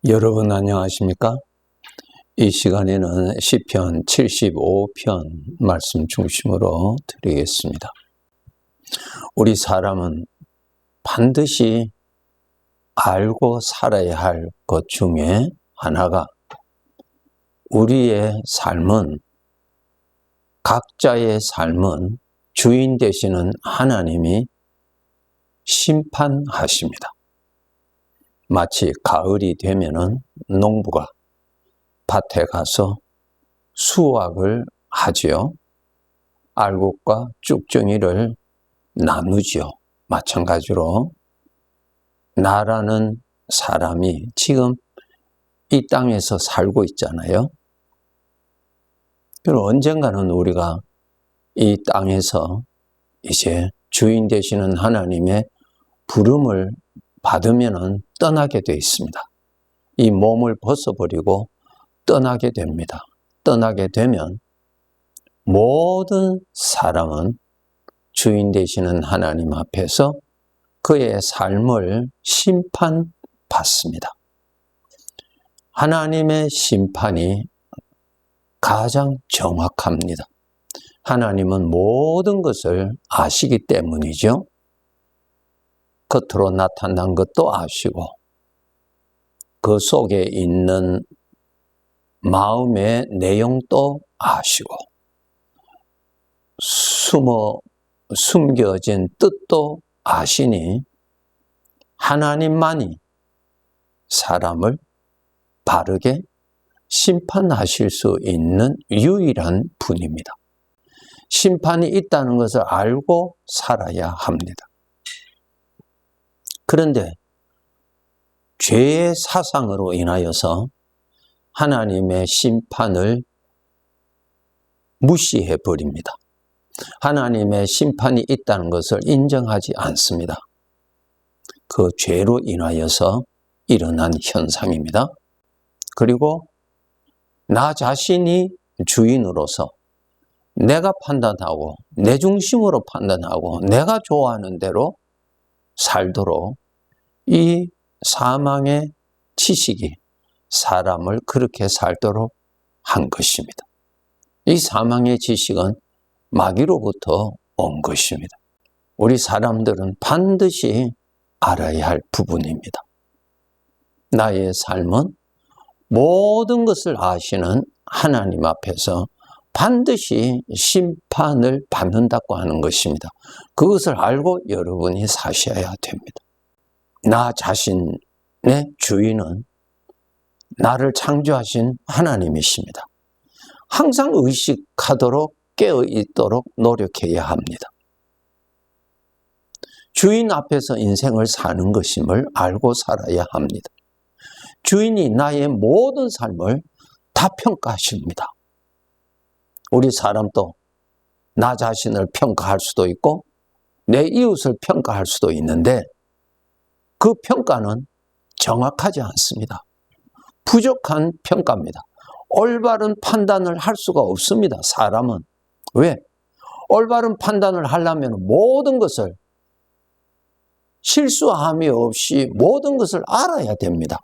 여러분 안녕하십니까? 이 시간에는 시편 75편 말씀 중심으로 드리겠습니다. 우리 사람은 반드시 알고 살아야 할 것 중에 하나가 우리의 삶은, 각자의 삶은 주인 되시는 하나님이 심판하십니다. 마치 가을이 되면은 농부가 밭에 가서 수확을 하지요. 알곡과 쭉정이를 나누지요. 마찬가지로 나라는 사람이 지금 이 땅에서 살고 있잖아요. 그럼 언젠가는 우리가 이 땅에서 이제 주인 되시는 하나님의 부름을 받으면은 떠나게 되어 있습니다. 이 몸을 벗어버리고 떠나게 됩니다. 떠나게 되면 모든 사람은 주인 되시는 하나님 앞에서 그의 삶을 심판받습니다. 하나님의 심판이 가장 정확합니다. 하나님은 모든 것을 아시기 때문이죠. 겉으로 나타난 것도 아시고 그 속에 있는 마음의 내용도 아시고 숨겨진 뜻도 아시니 하나님만이 사람을 바르게 심판하실 수 있는 유일한 분입니다. 심판이 있다는 것을 알고 살아야 합니다. 그런데 죄의 사상으로 인하여서 하나님의 심판을 무시해 버립니다. 하나님의 심판이 있다는 것을 인정하지 않습니다. 그 죄로 인하여서 일어난 현상입니다. 그리고 나 자신이 주인으로서 내가 판단하고 내 중심으로 판단하고 내가 좋아하는 대로 살도록 이 사망의 지식이 사람을 그렇게 살도록 한 것입니다. 이 사망의 지식은 마귀로부터 온 것입니다. 우리 사람들은 반드시 알아야 할 부분입니다. 나의 삶은 모든 것을 아시는 하나님 앞에서 반드시 심판을 받는다고 하는 것입니다. 그것을 알고 여러분이 사셔야 됩니다. 나 자신의 주인은 나를 창조하신 하나님이십니다. 항상 의식하도록 깨어있도록 노력해야 합니다. 주인 앞에서 인생을 사는 것임을 알고 살아야 합니다. 주인이 나의 모든 삶을 다 평가하십니다. 우리 사람도 나 자신을 평가할 수도 있고 내 이웃을 평가할 수도 있는데 그 평가는 정확하지 않습니다. 부족한 평가입니다. 올바른 판단을 할 수가 없습니다. 사람은. 왜? 올바른 판단을 하려면 모든 것을 실수함이 없이 모든 것을 알아야 됩니다.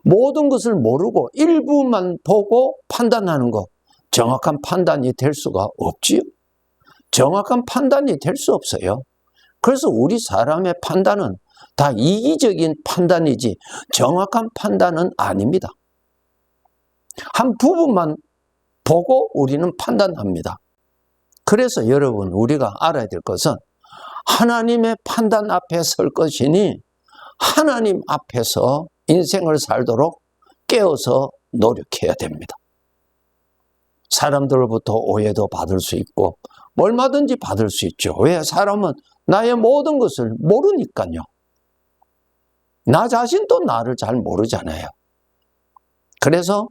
모든 것을 모르고 일부만 보고 판단하는 것, 정확한 판단이 될 수가 없지요. 정확한 판단이 될 수 없어요. 그래서 우리 사람의 판단은 다 이기적인 판단이지 정확한 판단은 아닙니다. 한 부분만 보고 우리는 판단합니다. 그래서 여러분, 우리가 알아야 될 것은 하나님의 판단 앞에 설 것이니 하나님 앞에서 인생을 살도록 깨어서 노력해야 됩니다. 사람들로부터 오해도 받을 수 있고 얼마든지 받을 수 있죠. 왜? 사람은 나의 모든 것을 모르니까요. 나 자신도 나를 잘 모르잖아요. 그래서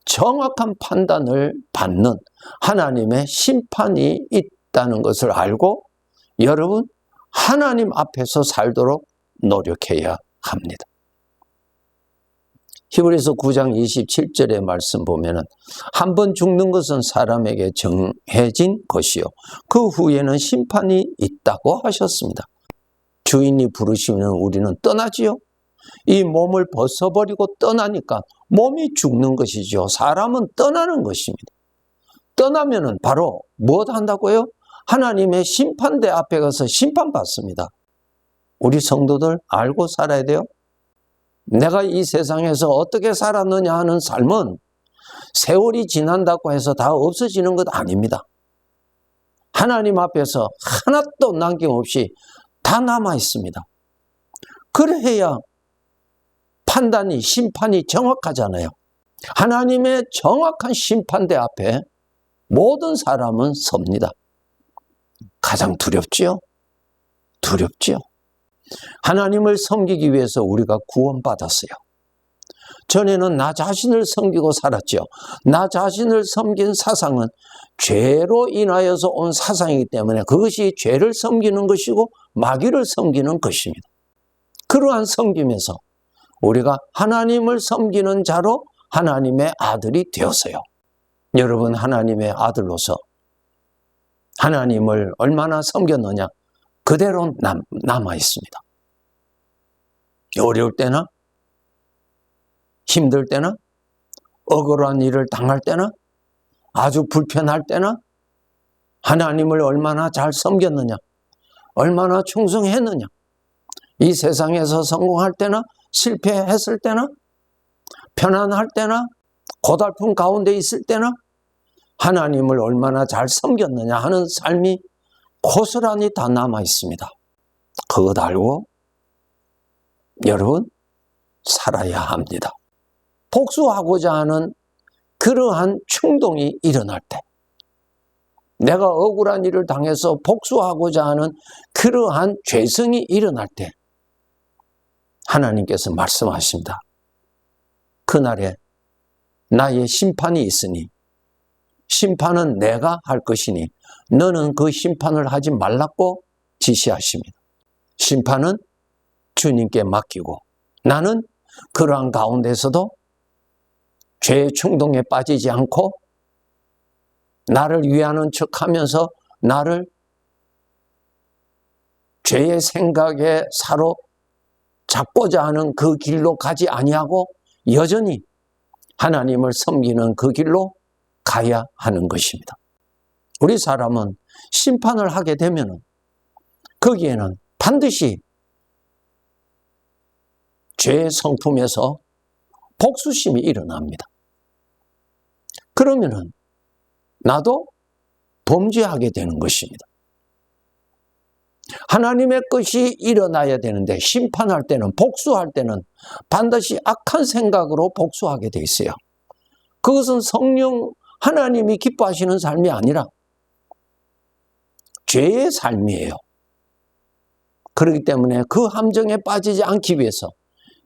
정확한 판단을 받는 하나님의 심판이 있다는 것을 알고 여러분, 하나님 앞에서 살도록 노력해야 합니다. 히브리서 9장 27절의 말씀 보면은 한 번 죽는 것은 사람에게 정해진 것이요 그 후에는 심판이 있다고 하셨습니다. 주인이 부르시면 우리는 떠나지요. 이 몸을 벗어버리고 떠나니까 몸이 죽는 것이죠. 사람은 떠나는 것입니다. 떠나면은 바로 무엇 한다고요? 하나님의 심판대 앞에 가서 심판받습니다. 우리 성도들 알고 살아야 돼요. 내가 이 세상에서 어떻게 살았느냐 하는 삶은 세월이 지난다고 해서 다 없어지는 것 아닙니다. 하나님 앞에서 하나도 남김없이 다 남아 있습니다. 그래야 판단이, 심판이 정확하잖아요. 하나님의 정확한 심판대 앞에 모든 사람은 섭니다. 가장 두렵지요? 두렵지요? 하나님을 섬기기 위해서 우리가 구원받았어요. 전에는 나 자신을 섬기고 살았죠. 나 자신을 섬긴 사상은 죄로 인하여서 온 사상이기 때문에 그것이 죄를 섬기는 것이고 마귀를 섬기는 것입니다. 그러한 섬김에서 우리가 하나님을 섬기는 자로 하나님의 아들이 되었어요. 여러분, 하나님의 아들로서 하나님을 얼마나 섬겼느냐? 그대로 남아 있습니다. 어려울 때나 힘들 때나 억울한 일을 당할 때나 아주 불편할 때나 하나님을 얼마나 잘 섬겼느냐? 얼마나 충성했느냐? 이 세상에서 성공할 때나 실패했을 때나 편안할 때나 고달픈 가운데 있을 때나 하나님을 얼마나 잘 섬겼느냐 하는 삶이 고스란히 다 남아 있습니다. 그것 알고 여러분 살아야 합니다. 복수하고자 하는 그러한 충동이 일어날 때, 내가 억울한 일을 당해서 복수하고자 하는 그러한 죄성이 일어날 때 하나님께서 말씀하십니다. 그날에 나의 심판이 있으니 심판은 내가 할 것이니 너는 그 심판을 하지 말라고 지시하십니다. 심판은 주님께 맡기고 나는 그러한 가운데서도 죄의 충동에 빠지지 않고 나를 위하는 척하면서 나를 죄의 생각에 사로잡고자 하는 그 길로 가지 아니하고 여전히 하나님을 섬기는 그 길로 가야 하는 것입니다. 우리 사람은 심판을 하게 되면 거기에는 반드시 죄의 성품에서 복수심이 일어납니다. 그러면은 나도 범죄하게 되는 것입니다. 하나님의 것이 일어나야 되는데 심판할 때는, 복수할 때는 반드시 악한 생각으로 복수하게 돼 있어요. 그것은 성령 하나님이 기뻐하시는 삶이 아니라 죄의 삶이에요. 그렇기 때문에 그 함정에 빠지지 않기 위해서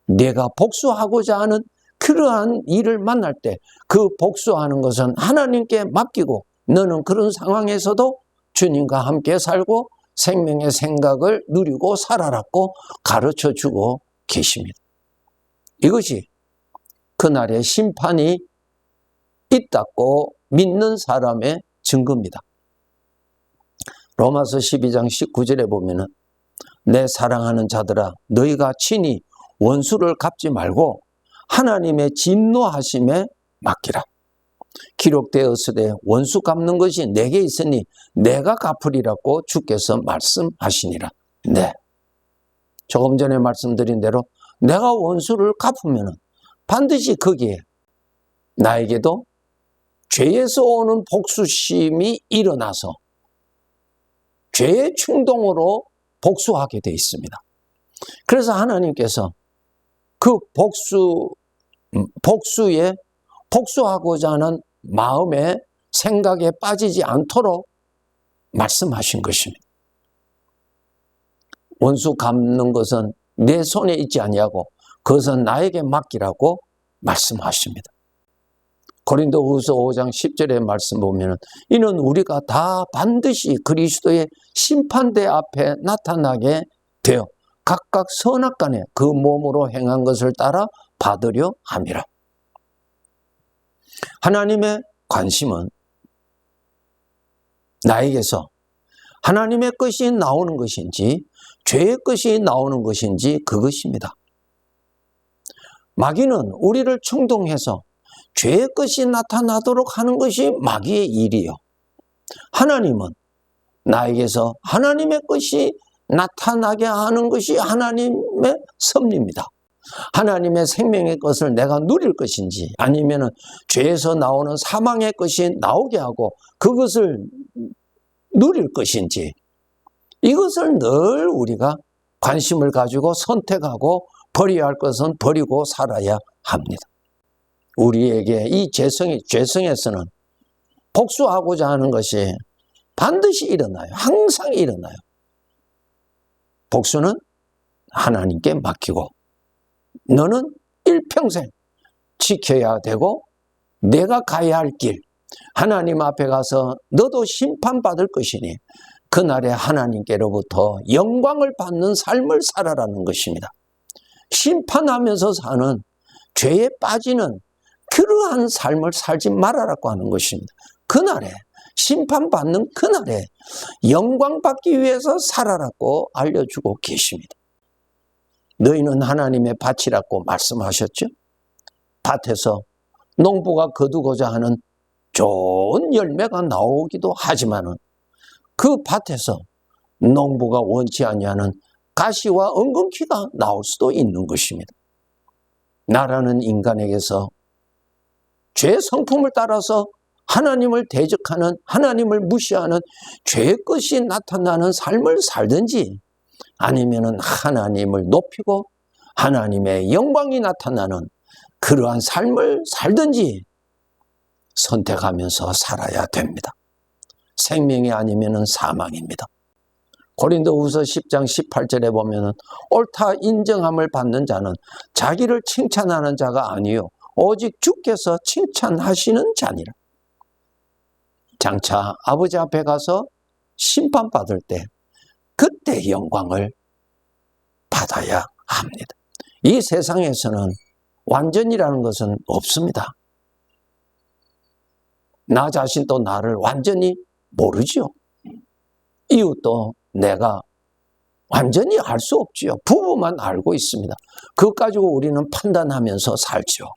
내가 복수하고자 하는 그러한 일을 만날 때 그 복수하는 것은 하나님께 맡기고 너는 그런 상황에서도 주님과 함께 살고 생명의 생각을 누리고 살아라고 가르쳐주고 계십니다. 이것이 그날의 심판이 있다고 믿는 사람의 증거입니다. 로마서 12장 19절에 보면은 내 사랑하는 자들아 너희가 친히 원수를 갚지 말고 하나님의 진노하심에 맡기라. 기록되었으되 원수 갚는 것이 내게 있으니 내가 갚으리라고 주께서 말씀하시니라. 네, 조금 전에 말씀드린 대로 내가 원수를 갚으면 반드시 거기에 나에게도 죄에서 오는 복수심이 일어나서 죄의 충동으로 복수하게 되어 있습니다. 그래서 하나님께서 그 복수하고자 하는 마음의 생각에 빠지지 않도록 말씀하신 것입니다. 원수 갚는 것은 내 손에 있지 아니하고 그것은 나에게 맡기라고 말씀하십니다. 고린도후서 5장 10절의 말씀 보면 이는 우리가 다 반드시 그리스도의 심판대 앞에 나타나게 되어 각각 선악간에 그 몸으로 행한 것을 따라 받으려 함이라. 하나님의 관심은 나에게서 하나님의 것이 나오는 것인지 죄의 것이 나오는 것인지 그것입니다. 마귀는 우리를 충동해서 죄의 것이 나타나도록 하는 것이 마귀의 일이요. 하나님은 나에게서 하나님의 것이 나타나게 하는 것이 하나님의 섭리입니다. 하나님의 생명의 것을 내가 누릴 것인지 아니면 죄에서 나오는 사망의 것이 나오게 하고 그것을 누릴 것인지 이것을 늘 우리가 관심을 가지고 선택하고 버려야 할 것은 버리고 살아야 합니다. 우리에게 이 죄성에서는 복수하고자 하는 것이 반드시 일어나요. 항상 일어나요. 복수는 하나님께 맡기고 너는 일평생 지켜야 되고 내가 가야 할 길 하나님 앞에 가서 너도 심판받을 것이니 그날에 하나님께로부터 영광을 받는 삶을 살아라는 것입니다. 심판하면서 사는 죄에 빠지는 그러한 삶을 살지 말아라고 하는 것입니다. 그날에 심판받는 그날에 영광받기 위해서 살아라고 알려주고 계십니다. 너희는 하나님의 밭이라고 말씀하셨죠. 밭에서 농부가 거두고자 하는 좋은 열매가 나오기도 하지만은 그 밭에서 농부가 원치 아니하는 가시와 엉겅퀴가 나올 수도 있는 것입니다. 나라는 인간에게서 죄의 성품을 따라서 하나님을 대적하는 하나님을 무시하는 죄의 것이 나타나는 삶을 살든지 아니면은 하나님을 높이고 하나님의 영광이 나타나는 그러한 삶을 살든지 선택하면서 살아야 됩니다. 생명이 아니면은 사망입니다. 고린도후서 10장 18절에 보면은 옳다 인정함을 받는 자는 자기를 칭찬하는 자가 아니요 오직 주께서 칭찬하시는 자니라. 장차 아버지 앞에 가서 심판받을 때 그때 영광을 받아야 합니다. 이 세상에서는 완전이라는 것은 없습니다. 나 자신도 나를 완전히 모르지요. 이웃도 내가 완전히 알 수 없지요. 부부만 알고 있습니다. 그것 가지고 우리는 판단하면서 살지요.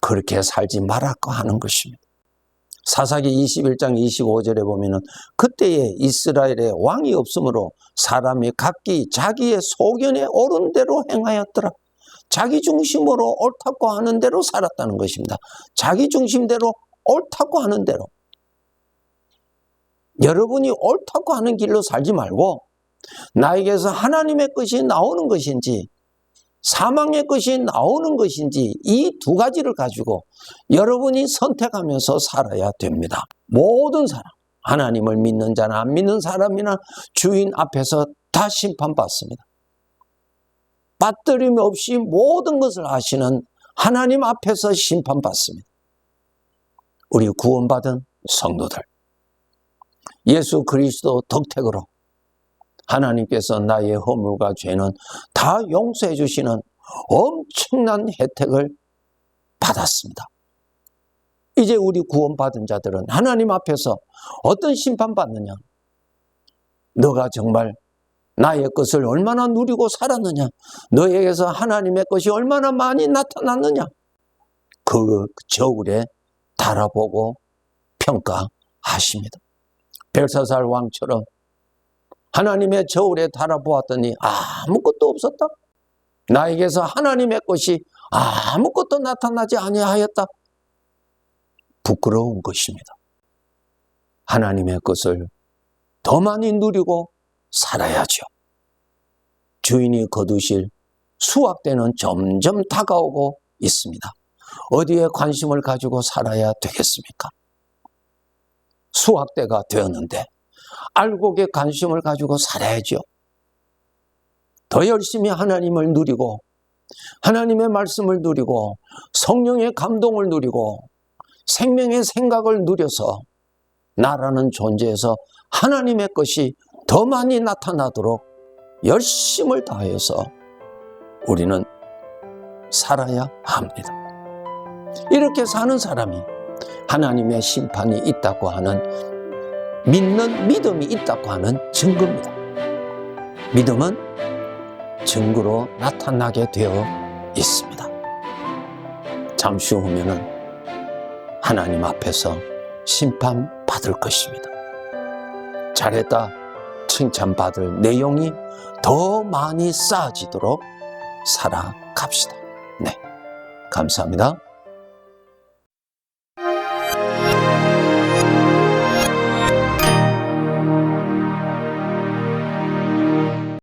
그렇게 살지 말라고 하는 것입니다. 사사기 21장 25절에 보면은 그때에 이스라엘에 왕이 없으므로 사람이 각기 자기의 소견에 옳은 대로 행하였더라. 자기 중심으로 옳다고 하는 대로 살았다는 것입니다. 자기 중심대로 옳다고 하는 대로. 여러분이 옳다고 하는 길로 살지 말고 나에게서 하나님의 것이 나오는 것인지 사망의 것이 나오는 것인지 이 두 가지를 가지고 여러분이 선택하면서 살아야 됩니다. 모든 사람, 하나님을 믿는 자나 안 믿는 사람이나 주인 앞에서 다 심판받습니다. 빠뜨림 없이 모든 것을 아시는 하나님 앞에서 심판받습니다. 우리 구원받은 성도들, 예수 그리스도 덕택으로 하나님께서 나의 허물과 죄는 다 용서해 주시는 엄청난 혜택을 받았습니다. 이제 우리 구원받은 자들은 하나님 앞에서 어떤 심판받느냐? 너가 정말 나의 것을 얼마나 누리고 살았느냐? 너에게서 하나님의 것이 얼마나 많이 나타났느냐? 그 저울에 달아보고 평가하십니다. 벨사살 왕처럼 하나님의 저울에 달아보았더니 아무것도 없었다. 나에게서 하나님의 것이 아무것도 나타나지 아니하였다. 부끄러운 것입니다. 하나님의 것을 더 많이 누리고 살아야죠. 주인이 거두실 수확때는 점점 다가오고 있습니다. 어디에 관심을 가지고 살아야 되겠습니까? 수확때가 되었는데 알곡에 관심을 가지고 살아야죠. 더 열심히 하나님을 누리고 하나님의 말씀을 누리고 성령의 감동을 누리고 생명의 생각을 누려서 나라는 존재에서 하나님의 것이 더 많이 나타나도록 열심을 다해서 우리는 살아야 합니다. 이렇게 사는 사람이 하나님의 심판이 있다고 하는 믿는 믿음이 있다고 하는 증거입니다. 믿음은 증거로 나타나게 되어 있습니다. 잠시 후면은 하나님 앞에서 심판받을 것입니다. 잘했다 칭찬받을 내용이 더 많이 쌓아지도록 살아갑시다. 네, 감사합니다.